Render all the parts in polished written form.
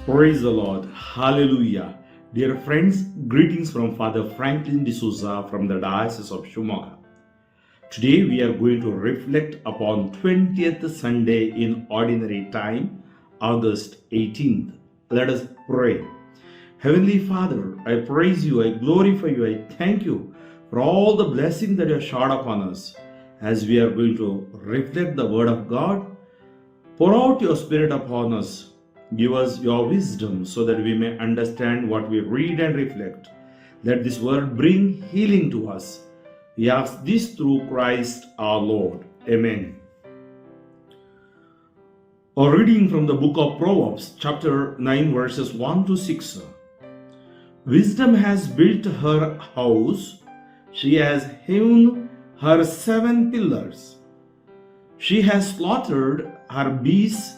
Praise the Lord. Hallelujah. Dear friends, greetings from Father Franklin D'Souza from the Diocese of Shimoga. Today we are going to reflect upon 20th Sunday in Ordinary Time, August 18th. Let us pray. Heavenly Father, I praise you, I glorify you, I thank you for all the blessings that you have showered upon us. As we are going to reflect the Word of God, pour out your Spirit upon us. Give us your wisdom so that we may understand what we read and reflect. Let this word bring healing to us. We ask this through Christ our Lord. Amen. A reading from the book of Proverbs, chapter 9, verses 1 to 6. Wisdom has built her house. She has hewn her 7 pillars. She has slaughtered her beasts.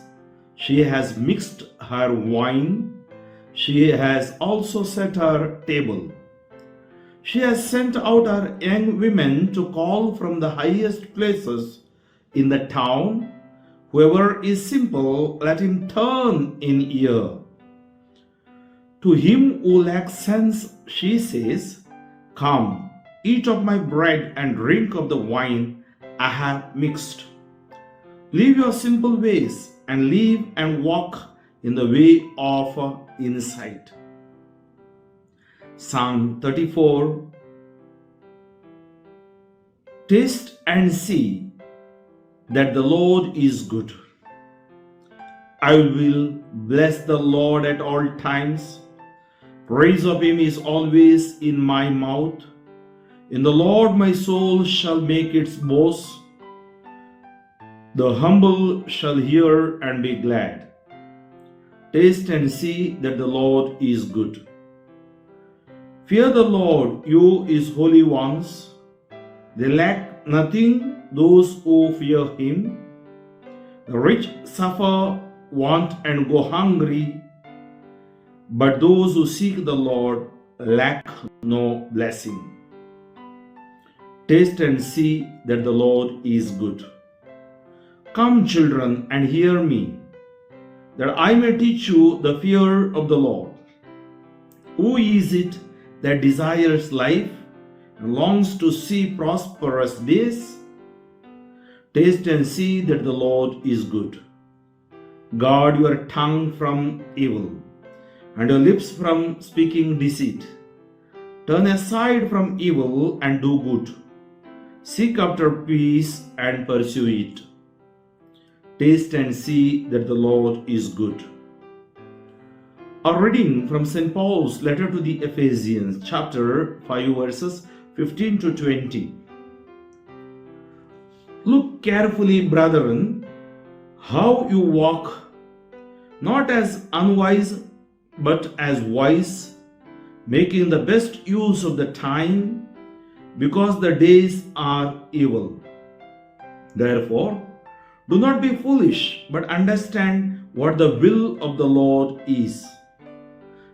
She has mixed her wine. She has also set her table. She has sent out her young women to call from the highest places in the town. Whoever is simple, let him turn in ear. To him who lacks sense, she says, "Come, eat of my bread and drink of the wine I have mixed. Leave your simple ways and live and walk in the way of insight." Psalm 34. Taste and see that the Lord is good. I will bless the Lord at all times. Praise of him is always in my mouth. In the Lord my soul shall make its boast. The humble shall hear and be glad. Taste and see that the Lord is good. Fear the Lord, you his holy ones. They lack nothing, those who fear him. The rich suffer want and go hungry, but those who seek the Lord lack no blessing. Taste and see that the Lord is good. Come, children, and hear me, that I may teach you the fear of the Lord. Who is it that desires life and longs to see prosperous days? Taste and see that the Lord is good. Guard your tongue from evil, and your lips from speaking deceit. Turn aside from evil and do good. Seek after peace and pursue it. Taste and see that the Lord is good. A reading from St. Paul's letter to the Ephesians, chapter 5, verses 15 to 20. Look carefully, brethren, how you walk, not as unwise, but as wise, making the best use of the time, because the days are evil. Therefore, do not be foolish, but understand what the will of the Lord is.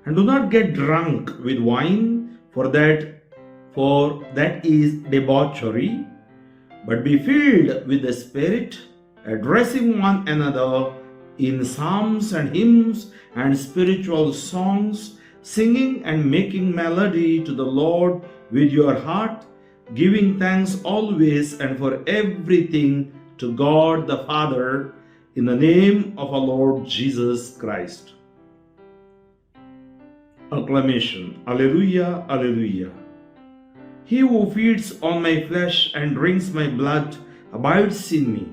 And do not get drunk with wine, for that is debauchery, but be filled with the Spirit, addressing one another in psalms and hymns and spiritual songs, singing and making melody to the Lord with your heart, giving thanks always and for everything to God the Father, in the name of our Lord Jesus Christ. Acclamation. Alleluia, alleluia. He who feeds on my flesh and drinks my blood abides in me,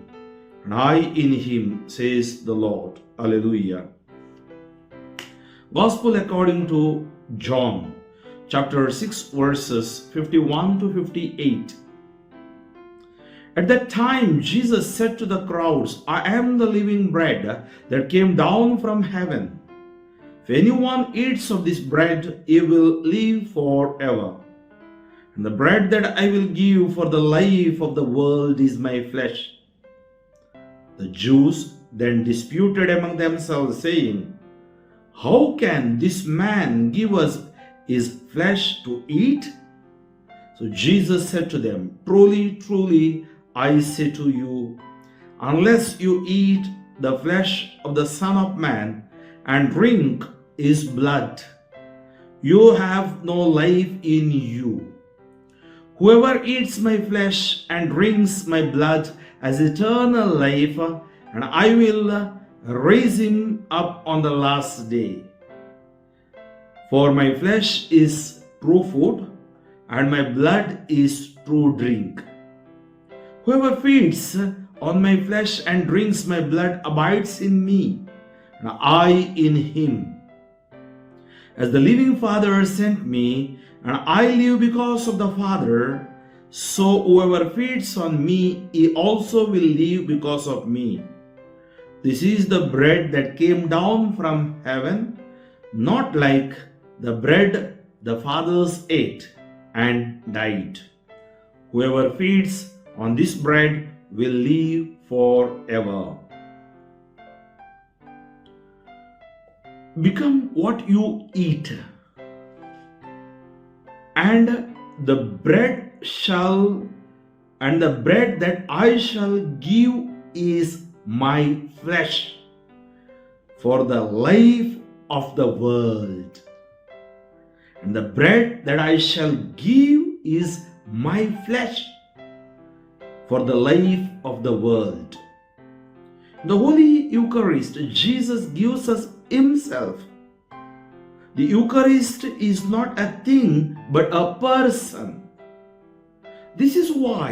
and I in him, says the Lord. Alleluia. Gospel according to John, chapter 6, verses 51 to 58. At that time, Jesus said to the crowds, "I am the living bread that came down from heaven. If anyone eats of this bread, he will live forever. And the bread that I will give for the life of the world is my flesh." The Jews then disputed among themselves, saying, "How can this man give us his flesh to eat?" So Jesus said to them, "Truly, truly, I say to you, unless you eat the flesh of the Son of Man and drink his blood, you have no life in you. Whoever eats my flesh and drinks my blood has eternal life, and I will raise him up on the last day. For my flesh is true food, and my blood is true drink. Whoever feeds on my flesh and drinks my blood abides in me, and I in him. As the living Father sent me, and I live because of the Father, so whoever feeds on me, he also will live because of me. This is the bread that came down from heaven, not like the bread the fathers ate and died. Whoever feeds on this bread will live forever. Become what you eat, and the bread that I shall give is my flesh, for the life of the world. And the bread that I shall give is my flesh, for the life of the world. In the Holy Eucharist, Jesus gives us himself. The Eucharist is not a thing but a person. This is why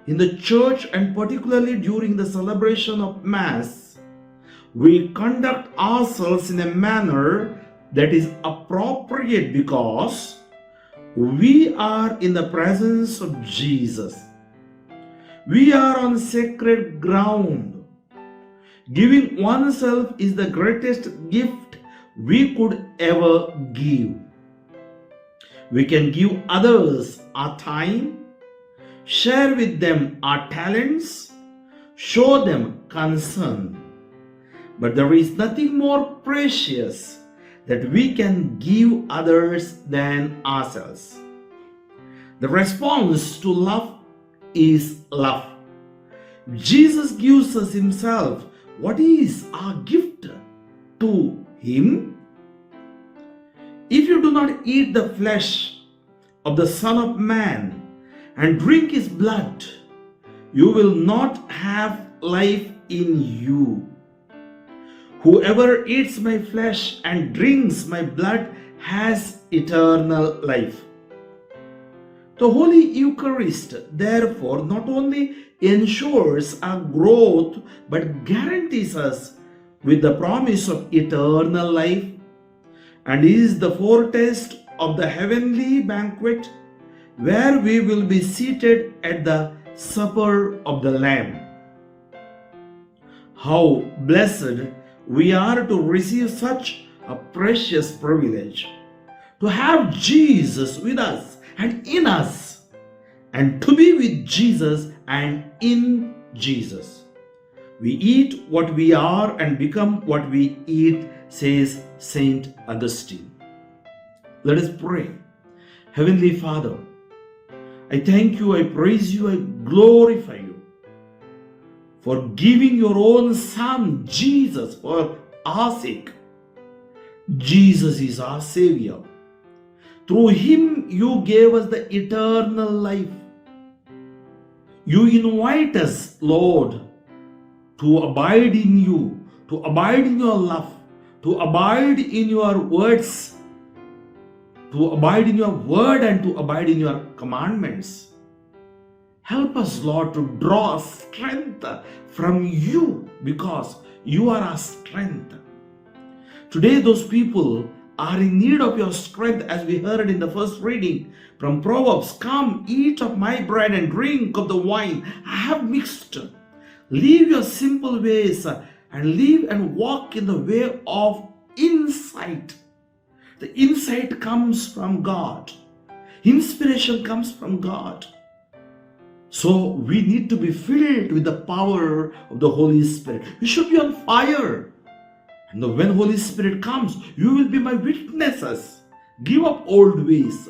in the church, and particularly during the celebration of Mass, we conduct ourselves in a manner that is appropriate, because we are in the presence of Jesus. We are on sacred ground. Giving oneself is the greatest gift we could ever give. We can give others our time, share with them our talents, show them concern. But there is nothing more precious that we can give others than ourselves. The response to love is love. Jesus gives us himself. What is our gift to him? If you do not eat the flesh of the Son of Man and drink his blood, you will not have life in you. Whoever eats my flesh and drinks my blood has eternal life. The Holy Eucharist, therefore, not only ensures our growth but guarantees us with the promise of eternal life, and is the foretaste of the heavenly banquet where we will be seated at the supper of the Lamb. How blessed we are to receive such a precious privilege, to have Jesus with us and in us, and to be with Jesus and in Jesus. We eat what we are and become what we eat, says Saint Augustine. Let us pray. Heavenly Father, I thank you, I praise you, I glorify you for giving your own Son, Jesus, for our sake. Jesus is our Savior. Through him you gave us the eternal life. You invite us, Lord, to abide in you, to abide in your love, to abide in your words, to abide in your word, and to abide in your commandments. Help us, Lord, to draw strength from you, because you are our strength. Today, those people are in need of your strength, as we heard in the first reading from Proverbs. Come, eat of my bread and drink of the wine I have mixed. Leave your simple ways and live and walk in the way of insight. The insight comes from God. Inspiration comes from God. So we need to be filled with the power of the Holy Spirit. We should be on fire. And when Holy Spirit comes, you will be my witnesses. Give up old ways.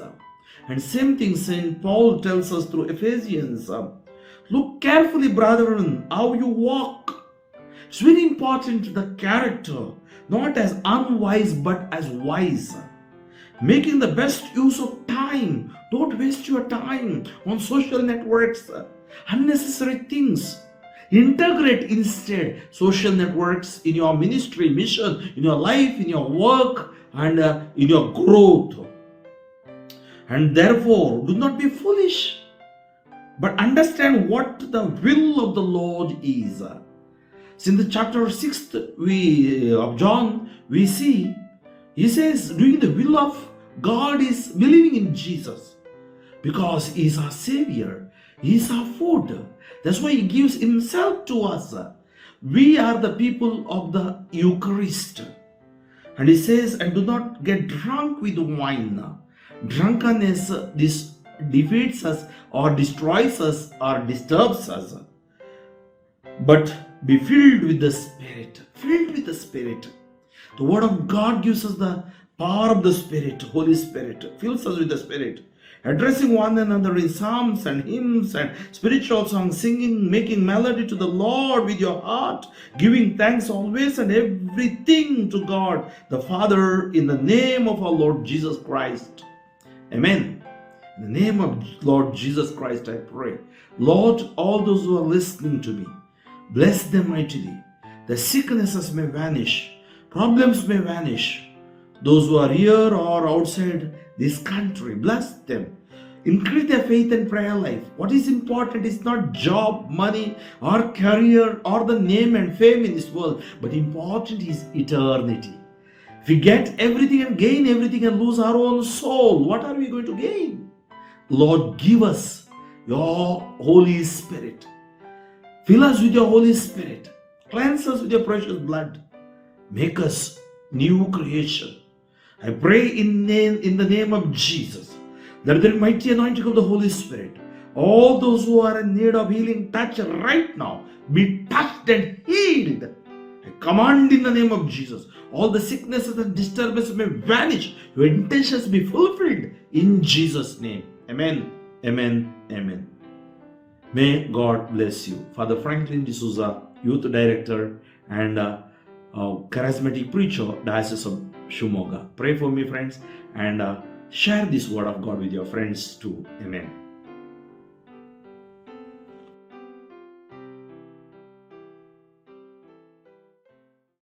And same thing St. Paul tells us through Ephesians. Look carefully, brethren, how you walk. It's very important, the character, not as unwise but as wise, making the best use of time. Don't waste your time on social networks, unnecessary things. Integrate instead social networks in your ministry, mission, in your life, in your work, and in your growth. And therefore, do not be foolish, but understand what the will of the Lord is. In the chapter 6 of John, we see, he says, doing the will of God is believing in Jesus, because he is our Savior, he is our food. That's why he gives himself to us. We are the people of the Eucharist. And he says, and do not get drunk with wine. Drunkenness, this defeats us or destroys us or disturbs us. But be filled with the Spirit. Filled with the Spirit. The Word of God gives us the power of the Spirit. Holy Spirit fills us with the Spirit. Addressing one another in psalms and hymns and spiritual songs, singing, making melody to the Lord with your heart, giving thanks always and everything to God the Father in the name of our Lord Jesus Christ. Amen. In the name of Lord Jesus Christ I pray. Lord, all those who are listening to me, bless them mightily. The sicknesses may vanish, problems may vanish. Those who are here or outside this country, bless them. Increase their faith and prayer life. What is important is not job, money, or career, or the name and fame in this world, but important is eternity. If we get everything and gain everything and lose our own soul, what are we going to gain? Lord, give us your Holy Spirit. Fill us with your Holy Spirit. Cleanse us with your precious blood. Make us new creation. I pray in the name of Jesus, that the mighty anointing of the Holy Spirit, all those who are in need of healing, touch right now, be touched and healed. I command in the name of Jesus, all the sicknesses and disturbances may vanish, your intentions be fulfilled in Jesus' name. Amen, amen, amen. May God bless you. Father Franklin D'Souza, Youth Director and Charismatic Preacher, Diocese of Shimoga. Pray for me, friends, and share this word of God with your friends too. Amen.